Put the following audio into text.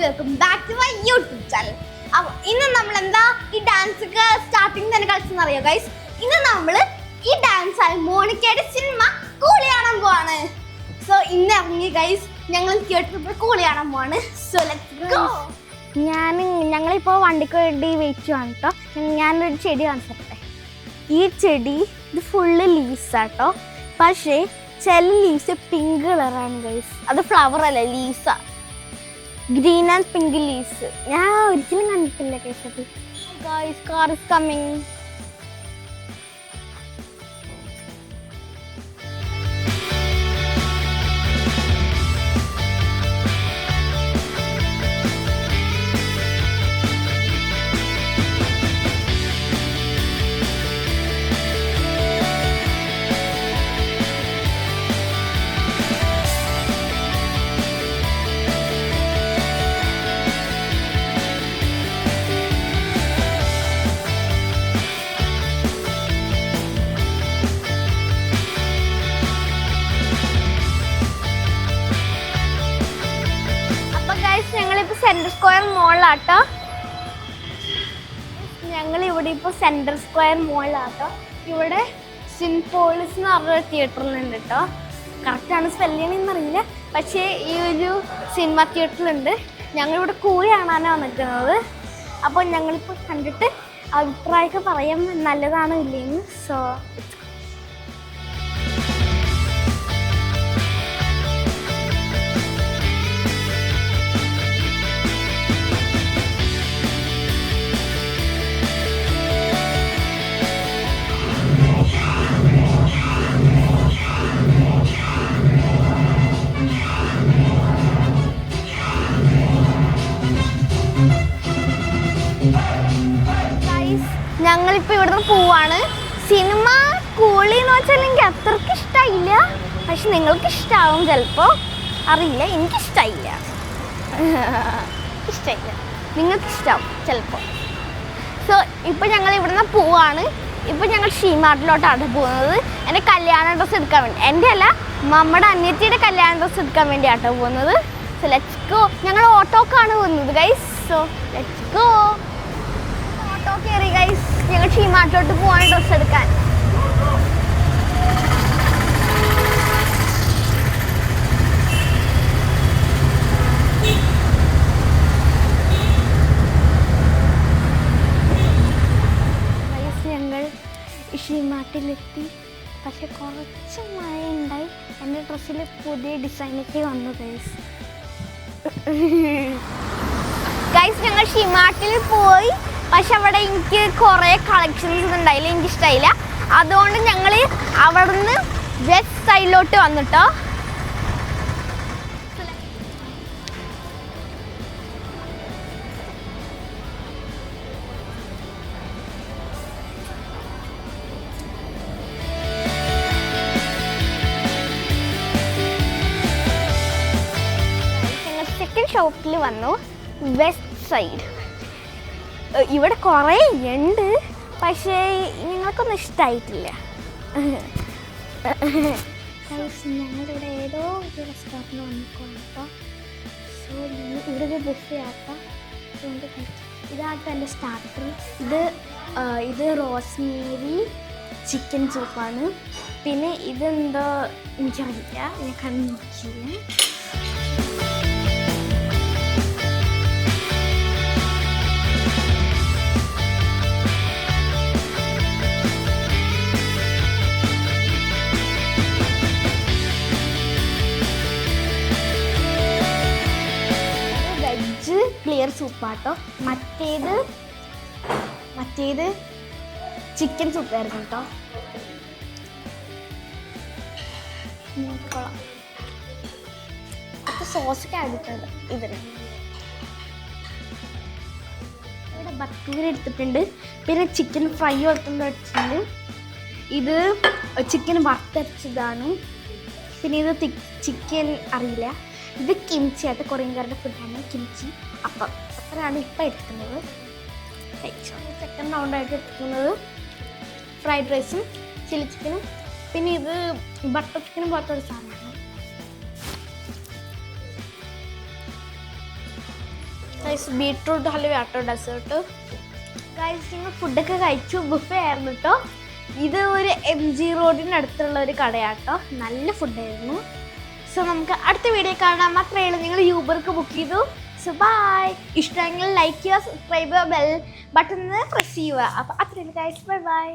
Welcome back to my YouTube channel. അപ്പോൾ ഇന്ന് നമ്മൾ എന്താ ഈ ഡാൻസ് ഒക്കെ സ്റ്റാർട്ടിങ് തന്നെ കളിച്ചെന്നറിയോ ഗൈസ്? ഇന്ന് നമ്മൾ ഈ ഡാൻസ് ആയി മോണിക്കയുടെ സിനിമ കൂളി കാണാൻ പോവാണ്. സോ ഇന്ന് ഇറങ്ങി ഗൈസ്, ഞങ്ങൾ തിയേറ്ററിൽ കൂളി കാണാൻ പോവാണ്. So let's go. ഞങ്ങളിപ്പോൾ വണ്ടിക്ക് വേണ്ടി വെയിറ്റ് ചെയ്യുകയാണ് കേട്ടോ. ഞാനൊരു ചെടി കാണിച്ചിട്ടെ. ഈ ചെടി ഇത് ഫുള്ള് ലീവ്സാട്ടോ, പക്ഷേ ചില ലീവ്സ് പിങ്ക് കളറാണ് ഗൈസ്. അത് ഫ്ലവർ അല്ല, ലീവ്സാ. ഗ്രീൻ ആൻഡ് പിങ്ക് ലീവ്സ് ഞാൻ ഒരിക്കലും കണ്ടിട്ടില്ല ഗൈസ്. അത് ഗൈസ്, കാർ ഇസ് കമ്മിങ്. ഞങ്ങളിപ്പോൾ സെൻട്രൽ സ്ക്വയർ മോളിലാട്ടോ. ഞങ്ങളിവിടെ ഇപ്പോൾ സെൻട്രൽ സ്ക്വയർ മോളിലാട്ടോ. ഇവിടെ സിൻപോളിസ് എന്ന് പറഞ്ഞൊരു തിയേറ്ററിലുണ്ട് കേട്ടോ. കറക്റ്റാണ് സ്പെല്ല് ചെയ്യണമെന്നറിയില്ല, പക്ഷേ ഈ ഒരു സിനിമ തിയേറ്ററിലുണ്ട്. ഞങ്ങളിവിടെ കൂലി കാണാനാണ് നിൽക്കുന്നത്. അപ്പോൾ ഞങ്ങളിപ്പോൾ കണ്ടിട്ട് അഭിപ്രായമൊക്കെ പറയാൻ നല്ലതാണോ ഇല്ലേന്ന്. സോ ഞങ്ങളിപ്പോൾ ഇവിടുന്ന് പോവാണ്. സിനിമ കൂളി എന്ന് വെച്ചാൽ എനിക്ക് അത്രയ്ക്ക് ഇഷ്ടമായില്ല, പക്ഷെ നിങ്ങൾക്ക് ഇഷ്ടമാവും ചിലപ്പോൾ, അറിയില്ല. എനിക്കിഷ്ടമായില്ല, നിങ്ങൾക്ക് ഇഷ്ടമാവും ചിലപ്പോൾ. സോ ഇപ്പോൾ ഞങ്ങൾ ഇവിടുന്ന് പോവാണ്. ഇപ്പോൾ ഞങ്ങൾ ഷീമാർട്ടിലോട്ടാണ് പോകുന്നത്. എൻ്റെ കല്യാണ ഡ്രസ്സ് എടുക്കാൻ വേണ്ടി, എൻ്റെ അല്ല, നമ്മുടെ അനിയത്തിയുടെ കല്യാണ ഡ്രസ്സ് എടുക്കാൻ വേണ്ടിയാട്ടോ പോകുന്നത്. So let's go. ഞങ്ങൾ ഓട്ടോക്കാണ് പോകുന്നത് guys. So let's go. Auto കയറി ഗൈസ്, ഞങ്ങൾ ഷീമാർട്ടിലോട്ട് പോവാണ് ഡ്രസ്സ് എടുക്കാൻ. ഞങ്ങൾ ഷീമാർട്ടിലെത്തി, പക്ഷെ കുറച്ച് മഴ ഉണ്ടായി. എൻ്റെ ഡ്രസ്സിൽ പുതിയ ഡിസൈനൊക്കെ വന്നു ഗൈസ്. ഗൈസ്, ഞങ്ങൾ ഷീമാർട്ടിൽ പോയി, പക്ഷെ അവിടെ എനിക്ക് കുറേ കളക്ഷൻസ് ഉണ്ടായില്ല, എനിക്കിഷ്ടമായില്ല. അതുകൊണ്ട് ഞങ്ങൾ അവിടെ നിന്ന് വെസ്റ്റ് സൈഡിലോട്ട് വന്നിട്ടോ. ഞങ്ങൾ സെക്കൻഡ് ഷോപ്പിൽ വന്നു, വെസ്റ്റ് സൈഡ്. ഇവിടെ കുറേ ഉണ്ട്, പക്ഷേ ഞങ്ങൾക്കൊന്നും ഇഷ്ടമായിട്ടില്ല. ഞങ്ങളിവിടെ ഏതോ ഒരു റെസ്റ്റോറൻറ്റിൽ വന്നിട്ടുണ്ട് കേട്ടോ. സോ ഇവിടെ ഒരു ബുഫേ ആക്കാം. ഇതാട്ടോ എൻ്റെ സ്റ്റാർട്ടർ. ഇത് റോസ്മേരി ചിക്കൻ സൂപ്പാണ്. പിന്നെ ഇതെന്തോ എനിക്കറിയില്ല, ഞാൻ കണ്ടില്ല. ക്ലിയർ സൂപ്പാട്ടോ. മറ്റേത് ചിക്കൻ സൂപ്പായിരുന്നു കേട്ടോ. കൊള്ളാം. സോസൊക്കെ ആയിട്ടുണ്ട് ഇതിന്. ഇവിടെ ബട്ടൂര എടുത്തിട്ടുണ്ട്, പിന്നെ ചിക്കൻ ഫ്രൈ എടുത്തിട്ടുണ്ട്. ഇത് ചിക്കൻ വറുത്തരച്ചതാണ്. പിന്നെ ഇത് ചിക്കൻ അറിയില്ല. ഇത് കിംച്ചി ആയിട്ട് കൊറിയൻകാരുടെ ഫുഡാണ് കിംച്ചി. അപ്പം അത്രയാണ് ഇപ്പം എടുക്കുന്നത്. സെക്കൻഡ് റൗണ്ടായിട്ട് എടുക്കുന്നത് ഫ്രൈഡ് റൈസും ചില്ലി ചിക്കനും. പിന്നെ ഇത് ബട്ടർ ചിക്കനും പോലത്തെ ഒരു സാധനമാണ്. ഗൈസ് ബീട്രൂട്ട് ഹൽവ ആട്ടോ ഡെസേർട്ട്. ഗൈസ് ഞങ്ങൾ ഫുഡൊക്കെ കഴിച്ചു. ബുഫേ ആയിരുന്നു കേട്ടോ. ഇത് ഒരു MG റോഡിനടുത്തുള്ള ഒരു കടയാട്ടോ. നല്ല ഫുഡായിരുന്നു. സോ നമുക്ക് അടുത്ത വീഡിയോ കാണാം. അത്രയേ ഉള്ളൂ. നിങ്ങൾ യൂബർക്ക് ബുക്ക് ചെയ്തു. So bye. ഇഷ്ടമെങ്കിൽ ലൈക്ക് ചെയ്യുക, സബ്സ്ക്രൈബ് ചെയ്യുക, ബെൽ ബട്ടൺ പ്രസ് ചെയ്യുക. അപ്പോൾ അത്രയേ ഉള്ളൂ ഗൈസ്. Bye bye.